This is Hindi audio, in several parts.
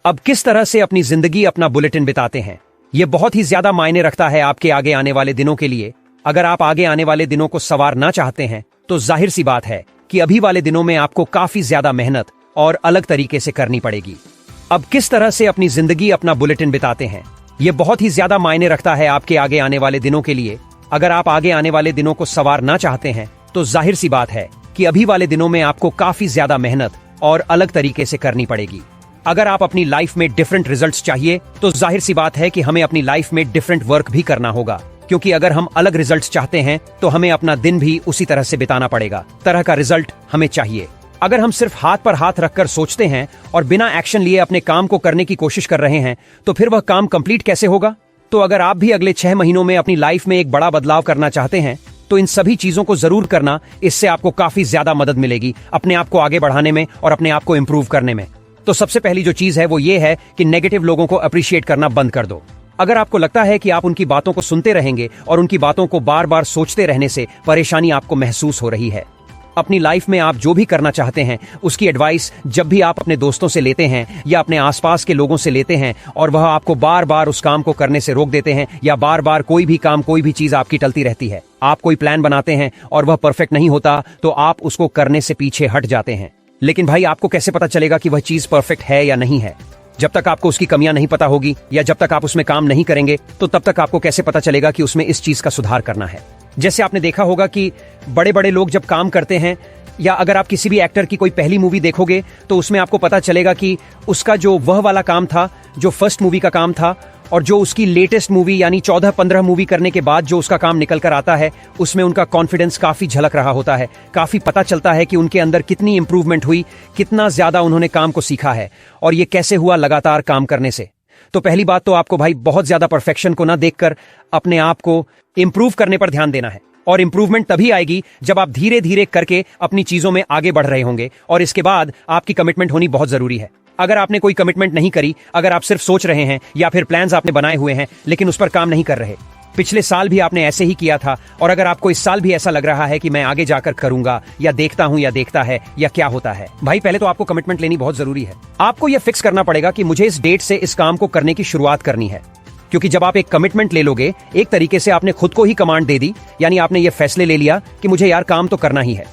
अब किस तरह से अपनी जिंदगी अपना बुलेटिन बिताते हैं, ये बहुत ही ज्यादा मायने रखता है आपके आगे आने वाले दिनों के लिए। अगर आप आगे आने वाले दिनों को संवारना चाहते हैं तो जाहिर सी बात है कि अभी वाले दिनों में आपको काफी ज्यादा मेहनत और अलग तरीके से करनी पड़ेगी। अब किस तरह से अपनी जिंदगी अपना बुलेटिन बिताते हैं, ये बहुत ही ज्यादा मायने रखता है आपके आगे आने वाले दिनों के लिए। अगर आप आगे आने वाले दिनों को संवारना चाहते हैं तो जाहिर सी बात है कि अभी वाले दिनों में आपको काफी ज्यादा मेहनत और अलग तरीके से करनी पड़ेगी। अगर आप अपनी लाइफ में डिफरेंट रिजल्ट्स चाहिए तो जाहिर सी बात है कि हमें अपनी लाइफ में डिफरेंट वर्क भी करना होगा, क्योंकि अगर हम अलग रिजल्ट्स चाहते हैं तो हमें अपना दिन भी उसी तरह से बिताना पड़ेगा। तरह का रिजल्ट हमें चाहिए। अगर हम सिर्फ हाथ पर हाथ रखकर सोचते हैं और बिना एक्शन लिए अपने काम को करने की कोशिश कर रहे हैं तो फिर वह काम कंप्लीट कैसे होगा। तो अगर आप भी अगले 6 महीनों में अपनी लाइफ में एक बड़ा बदलाव करना चाहते हैं तो इन सभी चीजों को जरूर करना। इससे आपको काफी ज्यादा मदद मिलेगी अपने आप को आगे बढ़ाने में और अपने आप को इंप्रूव करने में। तो सबसे पहली जो चीज है वो ये है कि नेगेटिव लोगों को अप्रिशिएट करना बंद कर दो। अगर आपको लगता है कि आप उनकी बातों को सुनते रहेंगे और उनकी बातों को बार बार सोचते रहने से परेशानी आपको महसूस हो रही है, अपनी लाइफ में आप जो भी करना चाहते हैं उसकी एडवाइस जब भी आप अपने दोस्तों से लेते हैं या अपने आसपास के लोगों से लेते हैं और वह आपको बार बार उस काम को करने से रोक देते हैं या बार बार कोई भी काम कोई भी चीज आपकी टलती रहती है, आप कोई प्लान बनाते हैं और वह परफेक्ट नहीं होता तो आप उसको करने से पीछे हट जाते हैं। लेकिन भाई आपको कैसे पता चलेगा कि वह चीज परफेक्ट है या नहीं है? जब तक आपको उसकी कमियां नहीं पता होगी या जब तक आप उसमें काम नहीं करेंगे तो तब तक आपको कैसे पता चलेगा कि उसमें इस चीज का सुधार करना है। जैसे आपने देखा होगा कि बड़े बड़े लोग जब काम करते हैं या अगर आप किसी भी एक्टर की कोई पहली मूवी देखोगे तो उसमें आपको पता चलेगा कि उसका जो वह वाला काम था, जो फर्स्ट मूवी का काम था, और जो उसकी लेटेस्ट मूवी यानी 14-15 मूवी करने के बाद जो उसका काम निकल कर आता है उसमें उनका कॉन्फिडेंस काफी झलक रहा होता है। काफी पता चलता है कि उनके अंदर कितनी इंप्रूवमेंट हुई, कितना ज्यादा उन्होंने काम को सीखा है और ये कैसे हुआ लगातार काम करने से। तो पहली बात तो आपको भाई बहुत ज्यादा परफेक्शन को ना देखकर अपने आप को इंप्रूव करने पर ध्यान देना है। और इंप्रूवमेंट तभी आएगी जब आप धीरे धीरे करके अपनी चीजों में आगे बढ़ रहे होंगे और इसके बाद आपकी कमिटमेंट होनी बहुत जरूरी है। अगर आपने कोई कमिटमेंट नहीं करी, अगर आप सिर्फ सोच रहे हैं या फिर प्लान्स आपने बनाए हुए हैं लेकिन उस पर काम नहीं कर रहे, पिछले साल भी आपने ऐसे ही किया था और अगर आपको इस साल भी ऐसा लग रहा है कि मैं आगे जाकर करूंगा या देखता हूं या देखता है या क्या होता है, भाई पहले तो आपको कमिटमेंट लेनी बहुत जरूरी है। आपको यह फिक्स करना पड़ेगा कि मुझे इस डेट से इस काम को करने की शुरुआत करनी है, क्योंकि जब आप एक कमिटमेंट ले लोगे एक तरीके से आपने खुद को ही कमांड दे दी, यानी आपने ये फैसले ले लिया कि मुझे यार काम तो करना ही है,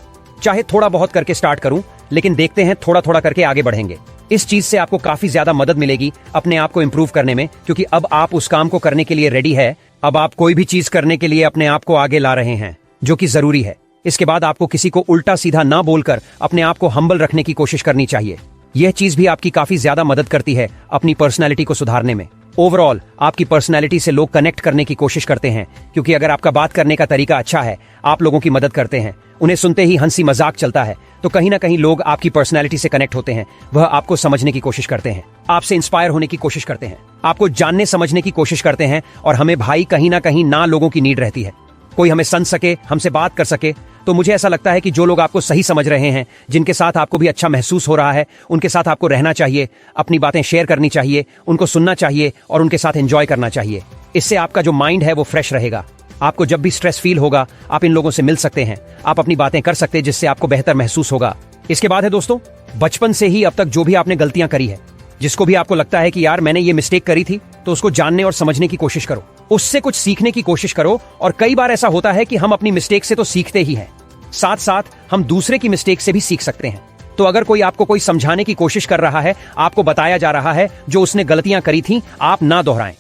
चाहे थोड़ा बहुत करके स्टार्ट करूं लेकिन देखते हैं थोड़ा थोड़ा करके आगे बढ़ेंगे। इस चीज से आपको काफी ज्यादा मदद मिलेगी अपने आप को इंप्रूव करने में, क्योंकि अब आप उस काम को करने के लिए रेडी है। अब आप कोई भी चीज करने के लिए अपने आप को आगे ला रहे हैं जो कि जरूरी है। इसके बाद आपको किसी को उल्टा सीधा ना बोलकर अपने आप को हम्बल रखने की कोशिश करनी चाहिए। यह चीज भी आपकी काफी ज्यादा मदद करती है अपनी पर्सनैलिटी को सुधारने में। ओवरऑल आपकी पर्सनैलिटी से लोग कनेक्ट करने की कोशिश करते हैं, क्योंकि अगर आपका बात करने का तरीका अच्छा है, आप लोगों की मदद करते हैं, उन्हें सुनते ही हंसी मजाक चलता है, तो कहीं ना कहीं लोग आपकी पर्सनैलिटी से कनेक्ट होते हैं। वह आपको समझने की कोशिश करते हैं, आपसे इंस्पायर होने की कोशिश करते हैं, आपको जानने समझने की कोशिश करते हैं। और हमें भाई कहीं ना लोगों की नीड रहती है, कोई हमें सुन सके, हमसे बात कर सके। तो मुझे ऐसा लगता है कि जो लोग आपको सही समझ रहे हैं, जिनके साथ आपको भी अच्छा महसूस हो रहा है, उनके साथ आपको रहना चाहिए, अपनी बातें शेयर करनी चाहिए, उनको सुनना चाहिए और उनके साथ एंजॉय करना चाहिए। इससे आपका जो माइंड है वो फ्रेश रहेगा। आपको जब भी स्ट्रेस फील होगा आप इन लोगों से मिल सकते हैं, आप अपनी बातें कर सकते हैं, जिससे आपको बेहतर महसूस होगा। इसके बाद है दोस्तों, बचपन से ही अब तक जो भी आपने गलतियां करी है, जिसको भी आपको लगता है कि यार मैंने ये मिस्टेक करी थी, तो उसको जानने और समझने की कोशिश करो, उससे कुछ सीखने की कोशिश करो। और कई बार ऐसा होता है कि हम अपनी मिस्टेक से तो सीखते ही हैं, साथ साथ हम दूसरे की मिस्टेक से भी सीख सकते हैं। तो अगर कोई आपको कोई समझाने की कोशिश कर रहा है, आपको बताया जा रहा है जो उसने गलतियां करी थी, आप ना दोहराएं।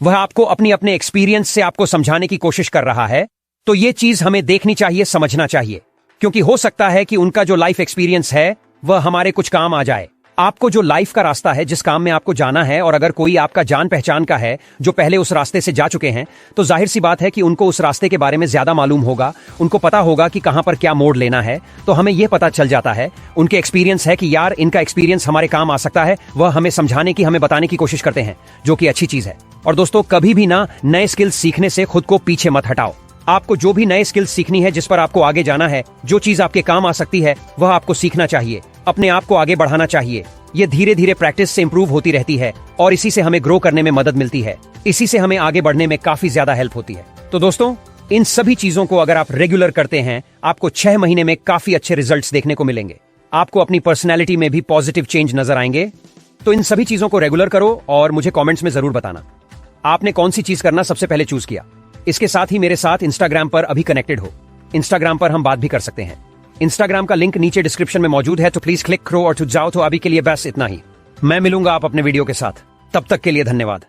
वह आपको अपने एक्सपीरियंस से आपको समझाने की कोशिश कर रहा है, तो ये चीज हमें देखनी चाहिए, समझना चाहिए, क्योंकि हो सकता है कि उनका जो लाइफ एक्सपीरियंस है वह हमारे कुछ काम आ जाए। आपको जो लाइफ का रास्ता है, जिस काम में आपको जाना है, और अगर कोई आपका जान पहचान का है जो पहले उस रास्ते से जा चुके हैं, तो जाहिर सी बात है कि उनको उस रास्ते के बारे में ज्यादा मालूम होगा, उनको पता होगा कि कहां पर क्या मोड़ लेना है। तो हमें यह पता चल जाता है, उनके एक्सपीरियंस है कि यार इनका एक्सपीरियंस हमारे काम आ सकता है। वह हमें समझाने की, हमें बताने की कोशिश करते हैं, जो कि अच्छी चीज है। और दोस्तों, कभी भी ना नए स्किल्स सीखने से खुद को पीछे मत हटाओ। आपको जो भी नए स्किल्स सीखनी है, जिस पर आपको आगे जाना है, जो चीज आपके काम आ सकती है, वह आपको सीखना चाहिए, अपने आप को आगे बढ़ाना चाहिए। ये धीरे धीरे प्रैक्टिस से इंप्रूव होती रहती है और इसी से हमें ग्रो करने में मदद मिलती है, इसी से हमें आगे बढ़ने में काफी ज्यादा हेल्प होती है। तो दोस्तों, इन सभी चीजों को अगर आप रेगुलर करते हैं, आपको 6 महीने में काफी अच्छे रिजल्ट्स देखने को मिलेंगे। आपको अपनी पर्सनैलिटी में भी पॉजिटिव चेंज नजर आएंगे। तो इन सभी चीजों को रेगुलर करो और मुझे कमेंट्स में जरूर बताना आपने कौन सी चीज करना सबसे पहले चूज किया। इसके साथ ही मेरे साथ इंस्टाग्राम पर अभी कनेक्टेड हो। इंस्टाग्राम पर हम बात भी कर सकते हैं। इंस्टाग्राम का लिंक नीचे डिस्क्रिप्शन में मौजूद है, तो प्लीज क्लिक करो और जाओ। तो अभी के लिए बस इतना ही। मैं मिलूंगा आप अपने वीडियो के साथ। तब तक के लिए धन्यवाद।